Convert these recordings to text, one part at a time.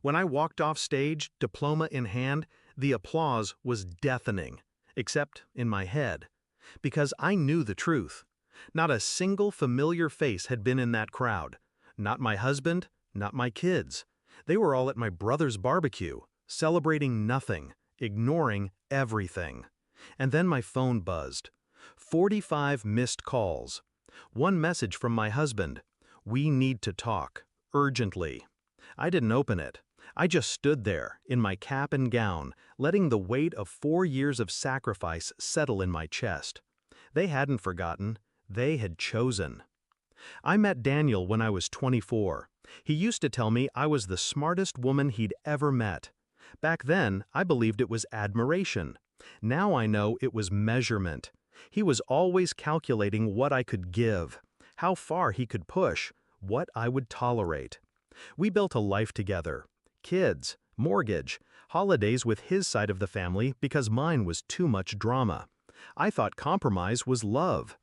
When I walked off stage, diploma in hand, the applause was deafening, except in my head. Because I knew the truth. Not a single familiar face had been in that crowd. Not my husband, not my kids. They were all at my brother's barbecue, celebrating nothing, ignoring everything. And then my phone buzzed. 45 missed calls. One message from my husband. "We need to talk, urgently." I didn't open it. I just stood there, in my cap and gown, letting the weight of 4 years of sacrifice settle in my chest. They hadn't forgotten. They had chosen. I met Daniel when I was 24. He used to tell me I was the smartest woman he'd ever met. Back then, I believed it was admiration. Now I know it was measurement. He was always calculating what I could give, how far he could push, what I would tolerate. We built a life together. Kids, mortgage, holidays with his side of the family because mine was too much drama. I thought compromise was love.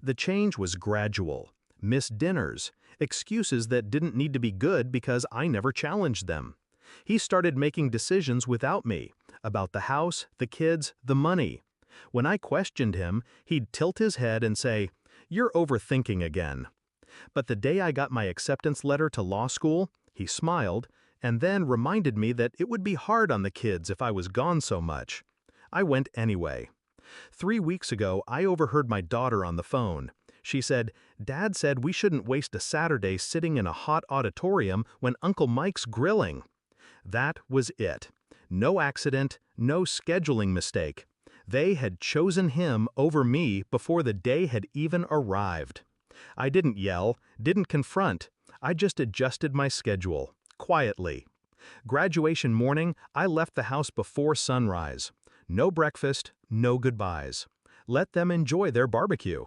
The change was gradual. Missed dinners, excuses that didn't need to be good because I never challenged them. He started making decisions without me, about the house, the kids, the money. When I questioned him, he'd tilt his head and say, "You're overthinking again." But the day I got my acceptance letter to law school, he smiled, and then reminded me that it would be hard on the kids if I was gone so much. I went anyway. 3 weeks ago, I overheard my daughter on the phone. She said, "Dad said we shouldn't waste a Saturday sitting in a hot auditorium when Uncle Mike's grilling." That was it. No accident, no scheduling mistake. They had chosen him over me before the day had even arrived. I didn't yell, didn't confront. I just adjusted my schedule, quietly. Graduation morning, I left the house before sunrise. No breakfast, no goodbyes. Let them enjoy their barbecue.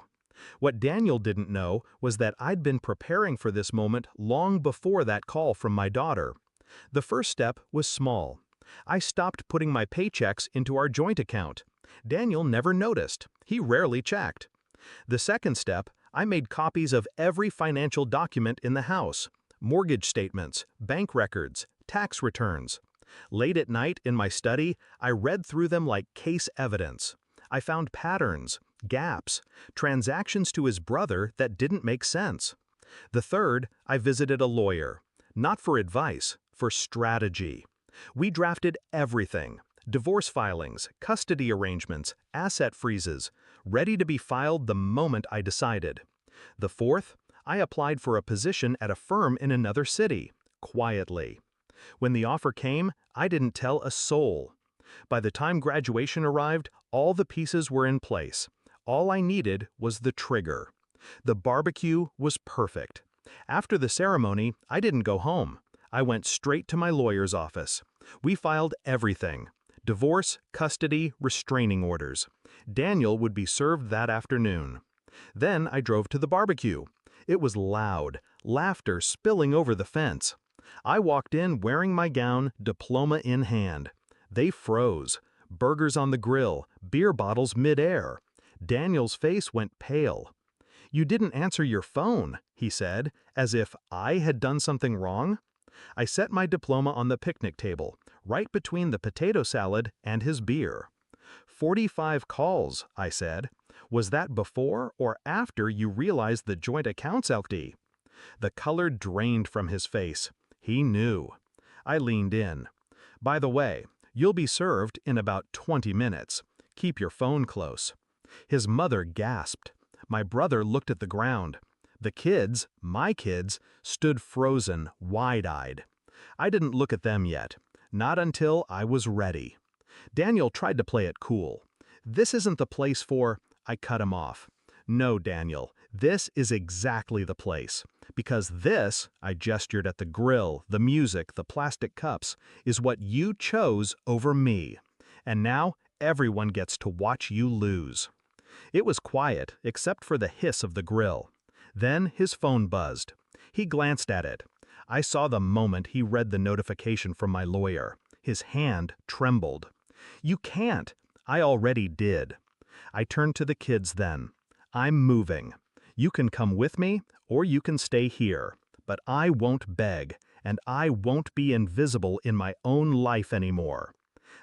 What Daniel didn't know was that I'd been preparing for this moment long before that call from my daughter. The first step was small. I stopped putting my paychecks into our joint account. Daniel never noticed. He rarely checked. The second step, I made copies of every financial document in the house: mortgage statements, bank records, tax returns. Late at night in my study, I read through them like case evidence. I found patterns, gaps, transactions to his brother that didn't make sense. The third, I visited a lawyer. Not for advice, for strategy. We drafted everything: divorce filings, custody arrangements, asset freezes, ready to be filed the moment I decided. The fourth, I applied for a position at a firm in another city, quietly. When the offer came, I didn't tell a soul. By the time graduation arrived, all the pieces were in place. All I needed was the trigger. The barbecue was perfect. After the ceremony, I didn't go home. I went straight to my lawyer's office. We filed everything: divorce, custody, restraining orders. Daniel would be served that afternoon. Then I drove to the barbecue. It was loud, laughter spilling over the fence. I walked in wearing my gown, diploma in hand. They froze. Burgers on the grill, beer bottles mid-air. Daniel's face went pale. "You didn't answer your phone," he said, as if I had done something wrong. I set my diploma on the picnic table, right between the potato salad and his beer. 45 calls, I said. "Was that before or after you realized the joint account's empty?" The color drained from his face. He knew. I leaned in. "By the way, you'll be served in about 20 minutes. Keep your phone close." His mother gasped. My brother looked at the ground. The kids, my kids, stood frozen, wide-eyed. I didn't look at them yet. Not until I was ready. Daniel tried to play it cool. "This isn't the place for—" I cut him off. "No, Daniel, this is exactly the place. Because this," I gestured at the grill, the music, the plastic cups, "is what you chose over me. And now everyone gets to watch you lose." It was quiet, except for the hiss of the grill. Then his phone buzzed. He glanced at it. I saw the moment he read the notification from my lawyer. His hand trembled. "You can't." I already did. I turned to the kids then. "I'm moving. You can come with me, or you can stay here. But I won't beg, and I won't be invisible in my own life anymore.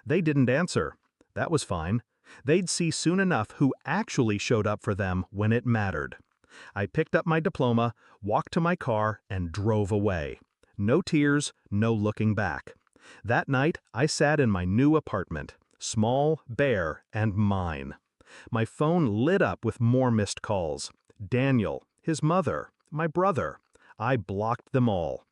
They didn't answer. That was fine. They'd see soon enough who actually showed up for them when it mattered. I picked up my diploma, walked to my car, and drove away. No tears, no looking back. That night, I sat in my new apartment, small, bare, and mine. My phone lit up with more missed calls. Daniel, his mother, my brother. I blocked them all.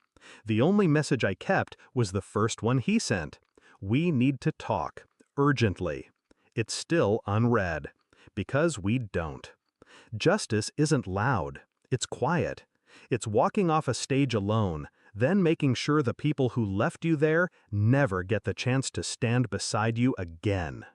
The only message I kept was the first one he sent. We need to talk, urgently. It's still unread. Because we don't. Justice isn't loud. It's quiet. It's walking off a stage alone, then making sure the people who left you there never get the chance to stand beside you again.